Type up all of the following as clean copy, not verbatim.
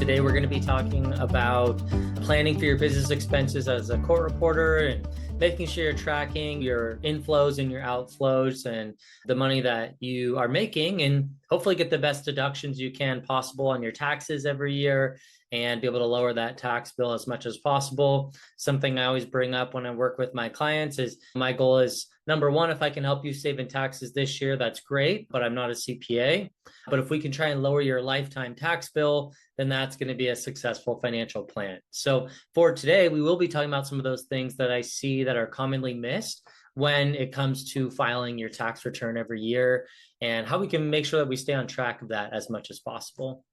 Today we're going to be talking about planning for your business expenses as a court reporter and making sure you're tracking your inflows and your outflows and the money that you are making, and hopefully get the best deductions you can possible on your taxes every year and be able to lower that tax bill as much as possible. Something I always bring up when I work with my clients is my goal is, number one, if I can help you save in taxes this year, that's great, but I'm not a CPA. But if we can try and lower your lifetime tax bill, then that's going to be a successful financial plan. So for today, we will be talking about some of those things that I see that are commonly missed when it comes to filing your tax return every year and how we can make sure that we stay on track of that as much as possible.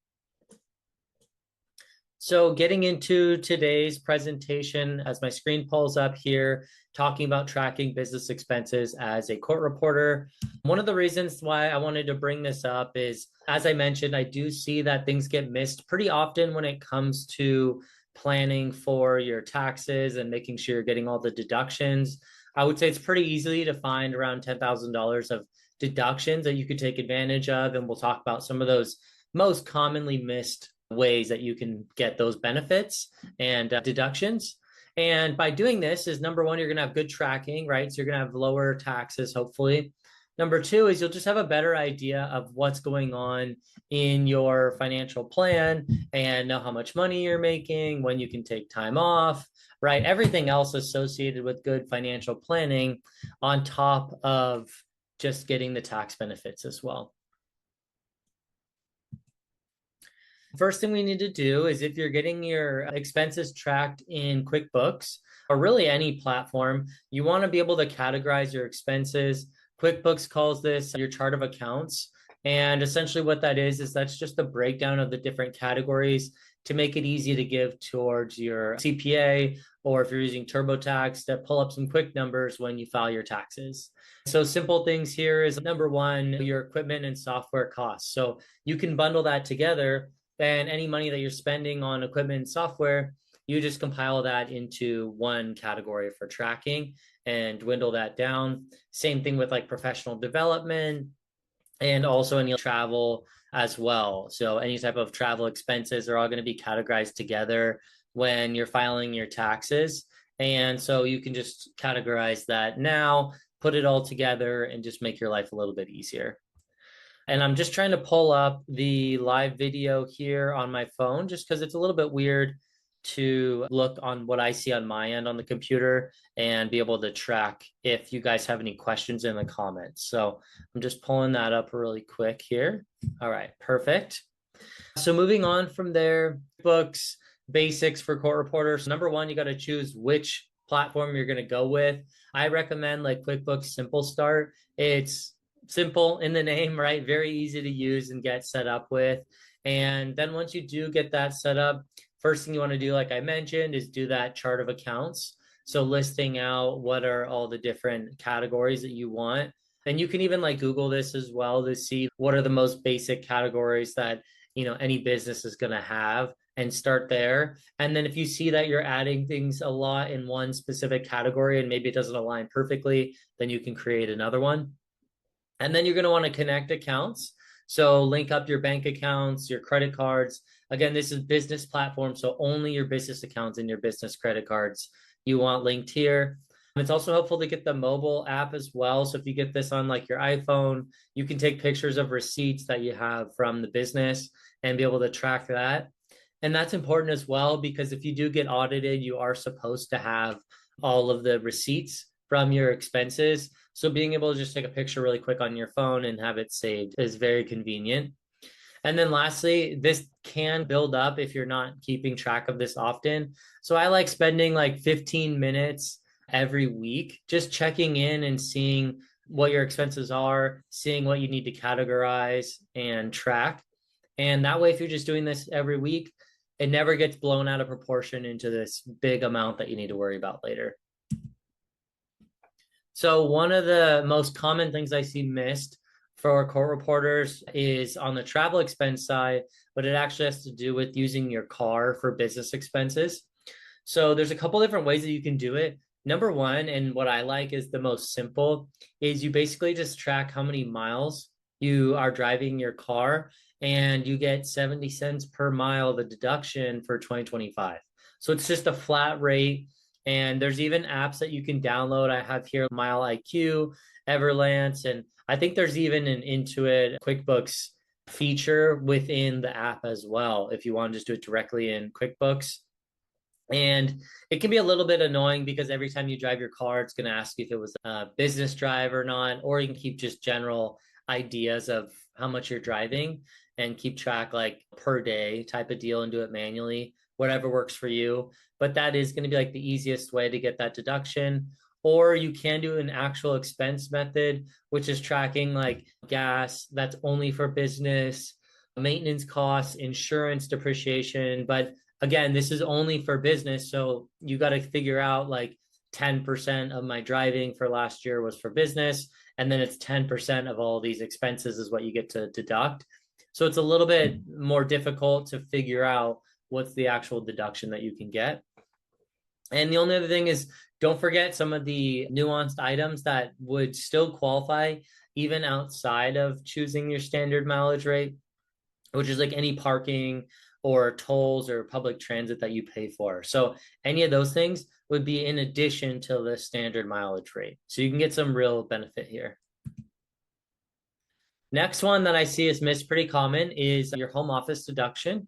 So getting into today's presentation, as my screen pulls up here, talking about tracking business expenses as a court reporter. One of the reasons why I wanted to bring this up is, as I mentioned, I do see that things get missed pretty often when it comes to planning for your taxes and making sure you're getting all the deductions. I would say it's pretty easy to find around $10,000 of deductions that you could take advantage of. And we'll talk about some of those most commonly missed ways that you can get those benefits and deductions. And by doing this is, number one, you're going to have good tracking, right? So you're going to have lower taxes, hopefully. Number two is you'll just have a better idea of what's going on in your financial plan and know how much money you're making, when you can take time off, right? Everything else associated with good financial planning on top of just getting the tax benefits as well. First thing we need to do is, if you're getting your expenses tracked in QuickBooks or really any platform, you want to be able to categorize your expenses. QuickBooks calls this your chart of accounts. And essentially what that is that's just a breakdown of the different categories to make it easy to give towards your CPA, or if you're using TurboTax, to pull up some quick numbers when you file your taxes. So simple things here is, number one, your equipment and software costs. So you can bundle that together. Then any money that you're spending on equipment and software, you just compile that into one category for tracking and dwindle that down. Same thing with like professional development and also any travel as well. So any type of travel expenses are all going to be categorized together when you're filing your taxes. And so you can just categorize that now, put it all together, and just make your life a little bit easier. And I'm just trying to pull up the live video here on my phone, just because it's a little bit weird to look on what I see on my end on the computer and be able to track if you guys have any questions in the comments. So I'm just pulling that up really quick here. All right, perfect. So moving on from there, books, basics for court reporters. Number one, you got to choose which platform you're going to go with. I recommend like QuickBooks Simple Start. It's simple in the name, right? Very easy to use and get set up with. And then once you do get that set up, first thing you want to do, like I mentioned, is do that chart of accounts. So listing out what are all the different categories that you want. And you can even like Google this as well to see what are the most basic categories that, any business is going to have, and start there. And then if you see that you're adding things a lot in one specific category and maybe it doesn't align perfectly, then you can create another one. And then you're going to want to connect accounts. So link up your bank accounts, your credit cards. Again, this is business platform, so only your business accounts and your business credit cards you want linked here. It's also helpful to get the mobile app as well. So if you get this on like your iPhone, you can take pictures of receipts that you have from the business and be able to track that. And that's important as well, because if you do get audited, you are supposed to have all of the receipts from your expenses. So being able to just take a picture really quick on your phone and have it saved is very convenient. And then lastly, this can build up if you're not keeping track of this often. So I like spending like 15 minutes every week just checking in and seeing what your expenses are, seeing what you need to categorize and track. And that way, if you're just doing this every week, it never gets blown out of proportion into this big amount that you need to worry about later. So one of the most common things I see missed for court reporters is on the travel expense side, but it actually has to do with using your car for business expenses. So there's a couple different ways that you can do it. Number one, and what I like is the most simple, is you basically just track how many miles you are driving your car. and you get 70 cents per mile the deduction for 2025. So it's just a flat rate. And there's even apps that you can download. I have here Mile IQ, Everlance, and I think there's even an Intuit QuickBooks feature within the app as well if you want to just do it directly in QuickBooks. And it can be a little bit annoying because every time you drive your car, it's going to ask you if it was a business drive or not, or you can keep just general ideas of how much you're driving and keep track like per day type of deal and do it manually, whatever works for you. But that is going to be like the easiest way to get that deduction. Or you can do an actual expense method, which is tracking like gas, that's only for business, maintenance costs, insurance, depreciation. But again, this is only for business. So you got to figure out like 10% of my driving for last year was for business. And then it's 10% of all these expenses is what you get to deduct. So it's a little bit more difficult to figure out what's the actual deduction that you can get. And the only other thing is don't forget some of the nuanced items that would still qualify even outside of choosing your standard mileage rate, which is like any parking or tolls or public transit that you pay for. So any of those things would be in addition to the standard mileage rate. So you can get some real benefit here. Next one that I see is missed pretty common is your home office deduction.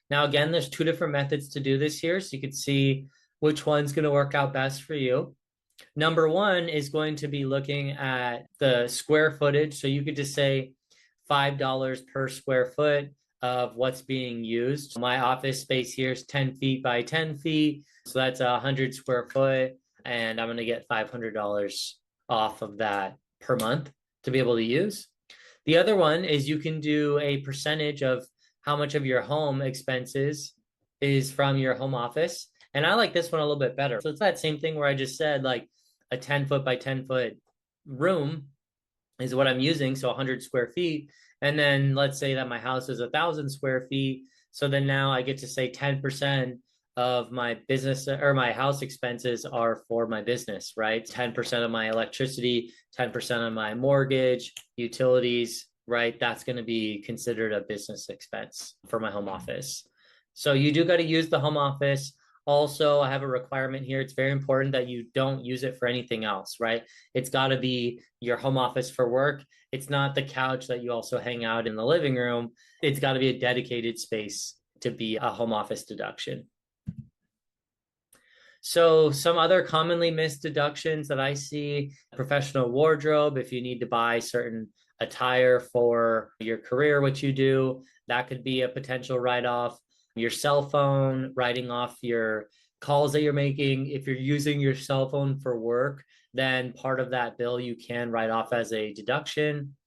Now, again, there's two different methods to do this here. So you could see which one's going to work out best for you. Number one is going to be looking at the square footage. So you could just say $5 per square foot of what's being used. My office space here is 10 feet by 10 feet. So that's 100 square foot. And I'm going to get $500 off of that per month to be able to use. The other one is you can do a percentage of how much of your home expenses is from your home office. And I like this one a little bit better. So it's that same thing where I just said like a 10 foot by 10 foot room is what I'm using. So 100 square feet. And then let's say that my house is 1,000 square feet. So then now I get to say 10% of my business or my house expenses are for my business, right? 10% of my electricity, 10% of my mortgage, utilities, right? That's going to be considered a business expense for my home office. So you do got to use the home office. Also, I have a requirement here. It's very important that you don't use it for anything else, right? It's got to be your home office for work. It's not the couch that you also hang out in the living room. It's got to be a dedicated space to be a home office deduction. So some other commonly missed deductions that I see, professional wardrobe, if you need to buy certain attire for your career, what you do, that could be a potential write-off. Your cell phone, writing off your calls that you're making. If you're using your cell phone for work, then part of that bill you can write off as a deduction.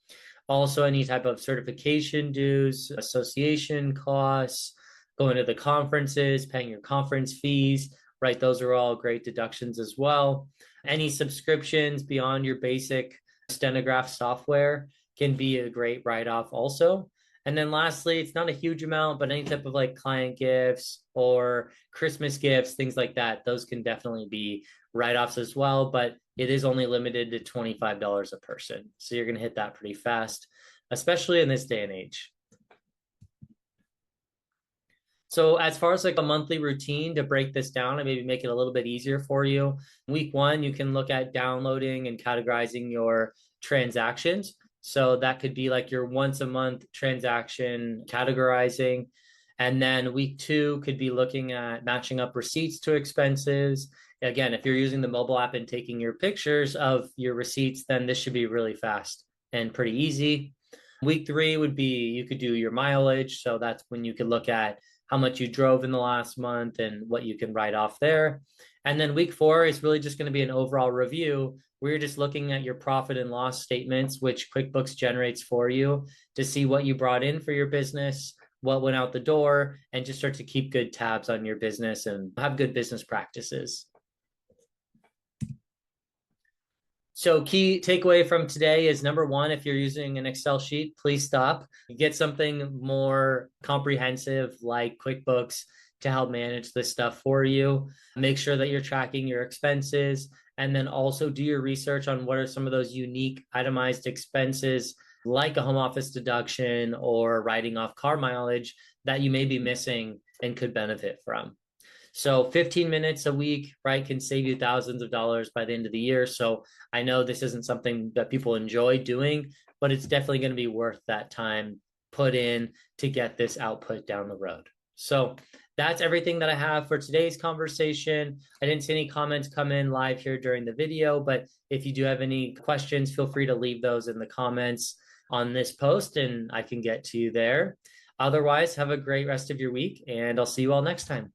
Also, any type of certification dues, association costs, going to the conferences, paying your conference fees, right? Those are all great deductions as well. Any subscriptions beyond your basic stenograph software can be a great write-off also. And then lastly, it's not a huge amount, but any type of like client gifts or Christmas gifts, things like that, those can definitely be write-offs as well, but it is only limited to $25 a person. So you're going to hit that pretty fast, especially in this day and age. So as far as like a monthly routine to break this down and maybe make it a little bit easier for you, week one, you can look at downloading and categorizing your transactions. So that could be like your once a month transaction categorizing. And then week two could be looking at matching up receipts to expenses. Again, if you're using the mobile app and taking your pictures of your receipts, then this should be really fast and pretty easy. Week three would be you could do your mileage. So that's when you could look at how much you drove in the last month and what you can write off there. And then week four is really just going to be an overall review. We're just looking at your profit and loss statements, which QuickBooks generates for you to see what you brought in for your business, what went out the door, and just start to keep good tabs on your business and have good business practices. So key takeaway from today is number one, if you're using an Excel sheet, please stop. Get something more comprehensive like QuickBooks to help manage this stuff for you. Make sure that you're tracking your expenses, and then also do your research on what are some of those unique itemized expenses like a home office deduction or writing off car mileage that you may be missing and could benefit from. So 15 minutes a week, right, can save you thousands of dollars by the end of the year. So I know this isn't something that people enjoy doing, but it's definitely going to be worth that time put in to get this output down the road. So that's everything that I have for today's conversation. I didn't see any comments come in live here during the video, but if you do have any questions, feel free to leave those in the comments on this post and I can get to you there. Otherwise, have a great rest of your week and I'll see you all next time.